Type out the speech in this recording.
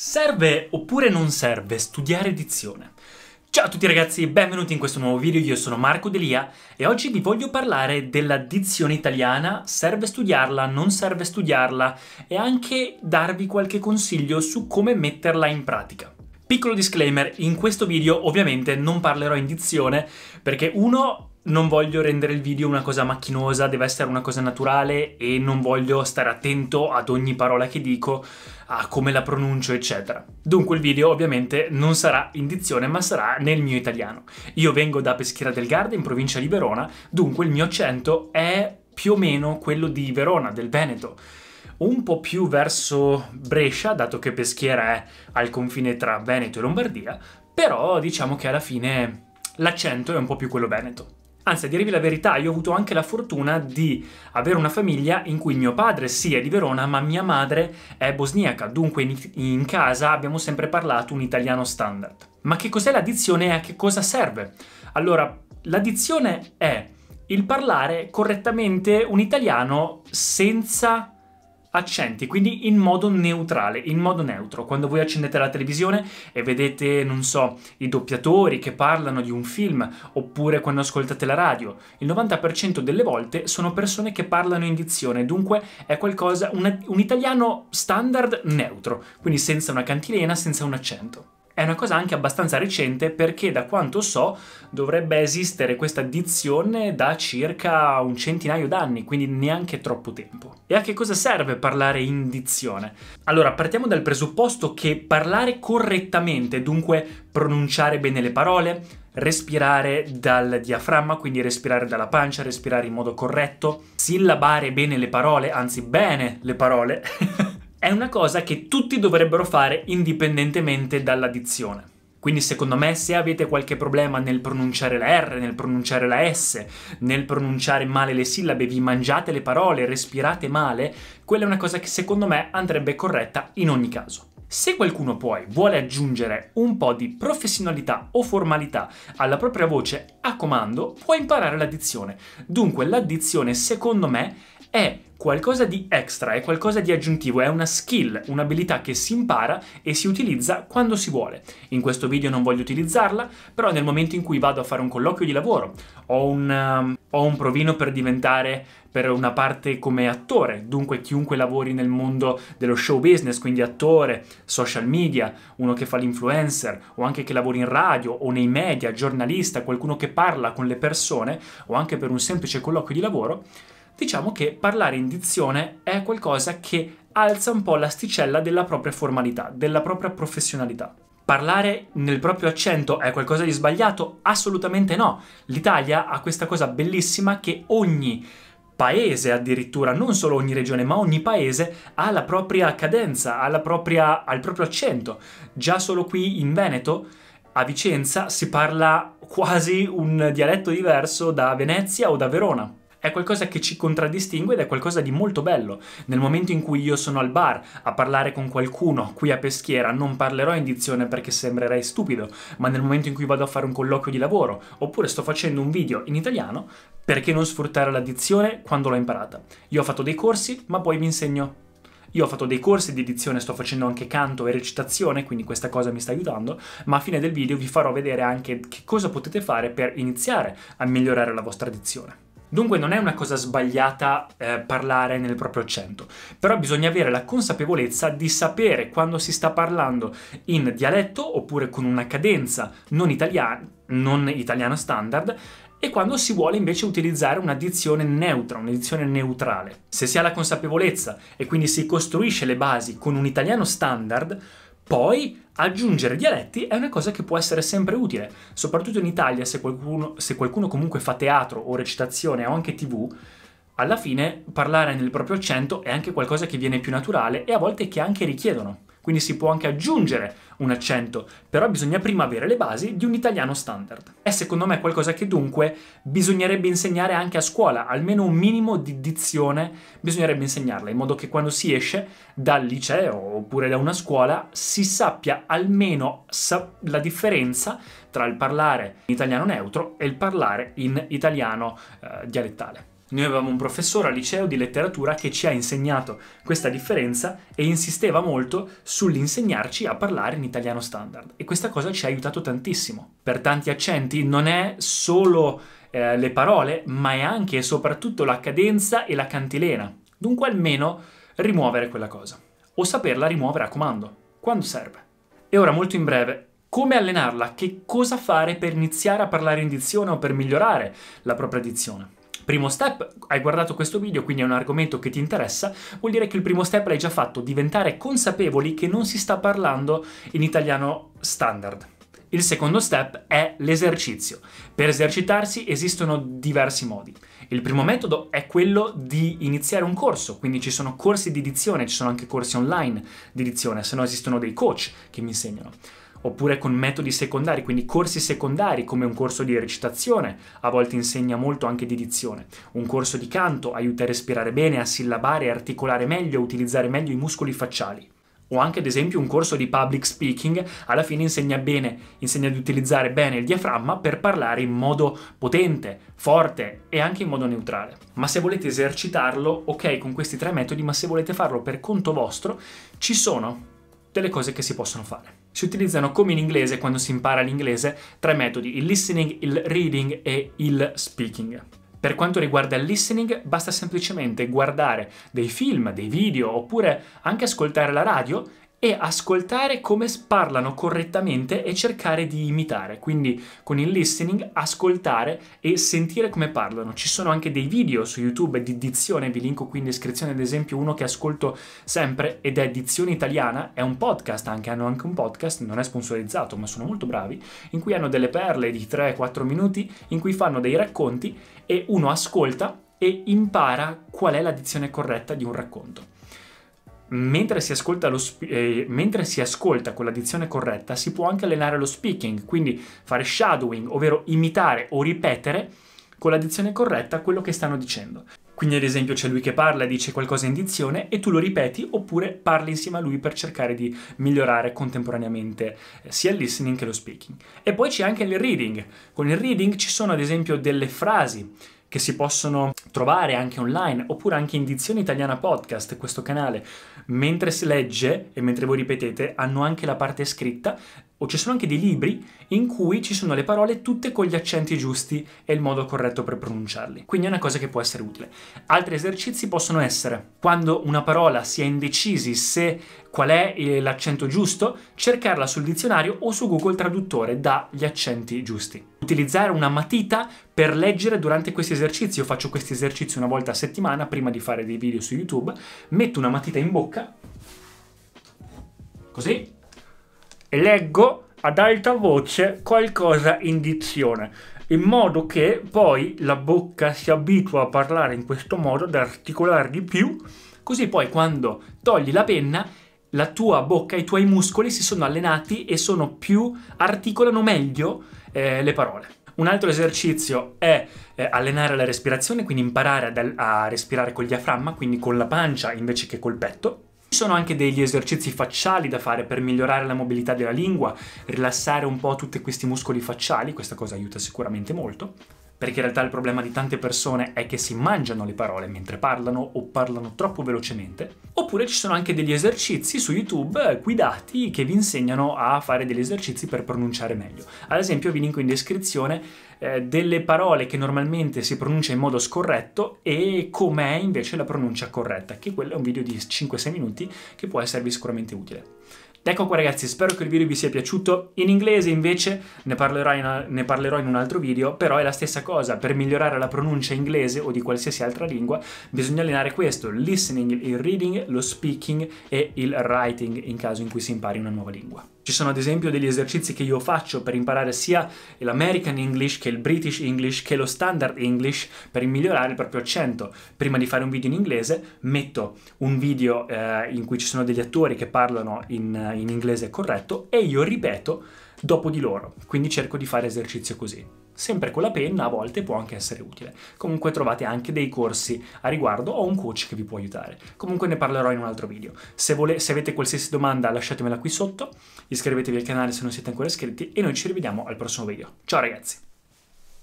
Serve oppure non serve studiare dizione? Ciao a tutti ragazzi, benvenuti in questo nuovo video, io sono Marco Delia e oggi vi voglio parlare della dizione italiana, serve studiarla, non serve studiarla e anche darvi qualche consiglio su come metterla in pratica. Piccolo disclaimer, in questo video ovviamente non parlerò in dizione perché non voglio rendere il video una cosa macchinosa, deve essere una cosa naturale e non voglio stare attento ad ogni parola che dico, a come la pronuncio, eccetera. Dunque il video ovviamente non sarà in dizione, ma sarà nel mio italiano. Io vengo da Peschiera del Garda, in provincia di Verona, dunque il mio accento è più o meno quello di Verona, del Veneto. Un po' più verso Brescia, dato che Peschiera è al confine tra Veneto e Lombardia, però diciamo che alla fine l'accento è un po' più quello veneto. Anzi, a dirvi la verità, io ho avuto anche la fortuna di avere una famiglia in cui mio padre sì è di Verona, ma mia madre è bosniaca, dunque in casa abbiamo sempre parlato un italiano standard. Ma che cos'è la dizione e a che cosa serve? Allora, la dizione è il parlare correttamente un italiano senza accenti, quindi in modo neutrale, in modo neutro. Quando voi accendete la televisione e vedete, non so, i doppiatori che parlano di un film, oppure quando ascoltate la radio, il 90% delle volte sono persone che parlano in dizione, dunque è qualcosa, un italiano standard neutro, quindi senza una cantilena, senza un accento. È una cosa anche abbastanza recente perché da quanto so dovrebbe esistere questa dizione da circa un centinaio d'anni, quindi neanche troppo tempo. E a che cosa serve parlare in dizione? Allora, partiamo dal presupposto che parlare correttamente, dunque pronunciare bene le parole, respirare dal diaframma, quindi respirare dalla pancia, respirare in modo corretto, sillabare bene le parole, anzi bene le parole, è una cosa che tutti dovrebbero fare indipendentemente dalla dizione. Quindi secondo me se avete qualche problema nel pronunciare la R, nel pronunciare la S, nel pronunciare male le sillabe, vi mangiate le parole, respirate male, quella è una cosa che secondo me andrebbe corretta in ogni caso. Se qualcuno poi vuole aggiungere un po' di professionalità o formalità alla propria voce a comando, può imparare la dizione. Dunque la dizione secondo me è qualcosa di extra, è qualcosa di aggiuntivo, è una skill, un'abilità che si impara e si utilizza quando si vuole. In questo video non voglio utilizzarla, però nel momento in cui vado a fare un colloquio di lavoro, ho un provino per una parte come attore, dunque chiunque lavori nel mondo dello show business, quindi attore, social media, uno che fa l'influencer, o anche che lavori in radio o nei media, giornalista, qualcuno che parla con le persone, o anche per un semplice colloquio di lavoro, diciamo che parlare in dizione è qualcosa che alza un po' l'asticella della propria formalità, della propria professionalità. Parlare nel proprio accento è qualcosa di sbagliato? Assolutamente no. L'Italia ha questa cosa bellissima che ogni paese addirittura, non solo ogni regione, ma ogni paese ha la propria cadenza, ha al proprio accento. Già solo qui in Veneto, a Vicenza, si parla quasi un dialetto diverso da Venezia o da Verona. È qualcosa che ci contraddistingue ed è qualcosa di molto bello. Nel momento in cui io sono al bar a parlare con qualcuno qui a Peschiera non parlerò in dizione perché sembrerei stupido, ma nel momento in cui vado a fare un colloquio di lavoro oppure sto facendo un video in italiano, perché non sfruttare la dizione quando l'ho imparata? Io ho fatto dei corsi, ma poi vi insegno. Io ho fatto dei corsi di dizione, sto facendo anche canto e recitazione, quindi questa cosa mi sta aiutando, ma a fine del video vi farò vedere anche che cosa potete fare per iniziare a migliorare la vostra dizione. Dunque non è una cosa sbagliata parlare nel proprio accento, però bisogna avere la consapevolezza di sapere quando si sta parlando in dialetto oppure con una cadenza non italiana standard e quando si vuole invece utilizzare una dizione neutra, una dizione neutrale. Se si ha la consapevolezza e quindi si costruisce le basi con un italiano standard, poi aggiungere dialetti è una cosa che può essere sempre utile, soprattutto in Italia se qualcuno comunque fa teatro o recitazione o anche TV, alla fine parlare nel proprio accento è anche qualcosa che viene più naturale e a volte che anche richiedono. Quindi si può anche aggiungere un accento, però bisogna prima avere le basi di un italiano standard. È secondo me qualcosa che dunque bisognerebbe insegnare anche a scuola, almeno un minimo di dizione bisognerebbe insegnarla, in modo che quando si esce dal liceo oppure da una scuola si sappia almeno la differenza tra il parlare in italiano neutro e il parlare in italiano dialettale. Noi avevamo un professore al liceo di letteratura che ci ha insegnato questa differenza e insisteva molto sull'insegnarci a parlare in italiano standard. E questa cosa ci ha aiutato tantissimo. Per tanti accenti non è solo le parole, ma è anche e soprattutto la cadenza e la cantilena. Dunque almeno rimuovere quella cosa. O saperla rimuovere a comando, quando serve. E ora molto in breve, come allenarla? Che cosa fare per iniziare a parlare in dizione o per migliorare la propria dizione? Primo step, hai guardato questo video, quindi è un argomento che ti interessa, vuol dire che il primo step l'hai già fatto, diventare consapevoli che non si sta parlando in italiano standard. Il secondo step è l'esercizio. Per esercitarsi esistono diversi modi. Il primo metodo è quello di iniziare un corso, quindi ci sono corsi di dizione, ci sono anche corsi online di dizione, se no esistono dei coach che mi insegnano. Oppure con metodi secondari, quindi corsi secondari come un corso di recitazione, a volte insegna molto anche di dizione. Un corso di canto aiuta a respirare bene, a sillabare, a articolare meglio, a utilizzare meglio i muscoli facciali. O anche ad esempio un corso di public speaking, alla fine insegna ad utilizzare bene il diaframma per parlare in modo potente, forte e anche in modo neutrale. Ma se volete esercitarlo, ok con questi 3 metodi, ma se volete farlo per conto vostro, ci sono delle cose che si possono fare. Si utilizzano come in inglese quando si impara l'inglese 3 metodi, il listening, il reading e il speaking. Per quanto riguarda il listening, basta semplicemente guardare dei film, dei video, oppure anche ascoltare la radio e ascoltare come parlano correttamente e cercare di imitare. Quindi con il listening ascoltare e sentire come parlano. Ci sono anche dei video su YouTube di dizione, vi linko qui in descrizione ad esempio uno che ascolto sempre ed è Dizione Italiana, è un podcast hanno anche un podcast, non è sponsorizzato ma sono molto bravi, in cui hanno delle perle di 3-4 minuti in cui fanno dei racconti e uno ascolta e impara qual è la dizione corretta di un racconto. Mentre si ascolta con la dizione corretta si può anche allenare lo speaking, quindi fare shadowing, ovvero imitare o ripetere con la dizione corretta quello che stanno dicendo. Quindi ad esempio c'è lui che parla e dice qualcosa in dizione e tu lo ripeti oppure parli insieme a lui per cercare di migliorare contemporaneamente sia il listening che lo speaking. E poi c'è anche il reading. Con il reading ci sono ad esempio delle frasi che si possono trovare anche online, oppure anche in Dizione Italiana Podcast, questo canale, mentre si legge e mentre voi ripetete, hanno anche la parte scritta, o ci sono anche dei libri in cui ci sono le parole tutte con gli accenti giusti e il modo corretto per pronunciarli. Quindi è una cosa che può essere utile. Altri esercizi possono essere, quando una parola si è indecisi se qual è l'accento giusto, cercarla sul dizionario o su Google Traduttore dagli accenti giusti. Utilizzare una matita per leggere durante questi esercizi. Io faccio questi esercizi una volta a settimana prima di fare dei video su YouTube, metto una matita in bocca, così, e leggo ad alta voce qualcosa in dizione, in modo che poi la bocca si abitua a parlare in questo modo, ad articolare di più, così poi quando togli la penna, la tua bocca, i tuoi muscoli si sono allenati e articolano meglio le parole. Un altro esercizio è allenare la respirazione, quindi imparare a respirare col diaframma, quindi con la pancia invece che col petto. Ci sono anche degli esercizi facciali da fare per migliorare la mobilità della lingua, rilassare un po' tutti questi muscoli facciali, questa cosa aiuta sicuramente molto, perché in realtà il problema di tante persone è che si mangiano le parole mentre parlano o parlano troppo velocemente. Oppure ci sono anche degli esercizi su YouTube guidati che vi insegnano a fare degli esercizi per pronunciare meglio. Ad esempio vi linko in descrizione delle parole che normalmente si pronuncia in modo scorretto e com'è invece la pronuncia corretta, che quello è un video di 5-6 minuti che può esservi sicuramente utile. Ecco qua ragazzi, spero che il video vi sia piaciuto. In inglese invece ne parlerò in un altro video, però è la stessa cosa. Per migliorare la pronuncia inglese o di qualsiasi altra lingua bisogna allenare questo: il listening, il reading, lo speaking e il writing in caso in cui si impari una nuova lingua. Ci sono ad esempio degli esercizi che io faccio per imparare sia l'American English che il British English che lo Standard English per migliorare il proprio accento. Prima di fare un video in inglese metto un video in cui ci sono degli attori che parlano in inglese corretto e io ripeto dopo di loro, quindi cerco di fare esercizio così. Sempre con la penna a volte può anche essere utile. Comunque trovate anche dei corsi a riguardo o un coach che vi può aiutare. Comunque ne parlerò in un altro video. Se avete qualsiasi domanda lasciatemela qui sotto, iscrivetevi al canale se non siete ancora iscritti e noi ci rivediamo al prossimo video. Ciao ragazzi!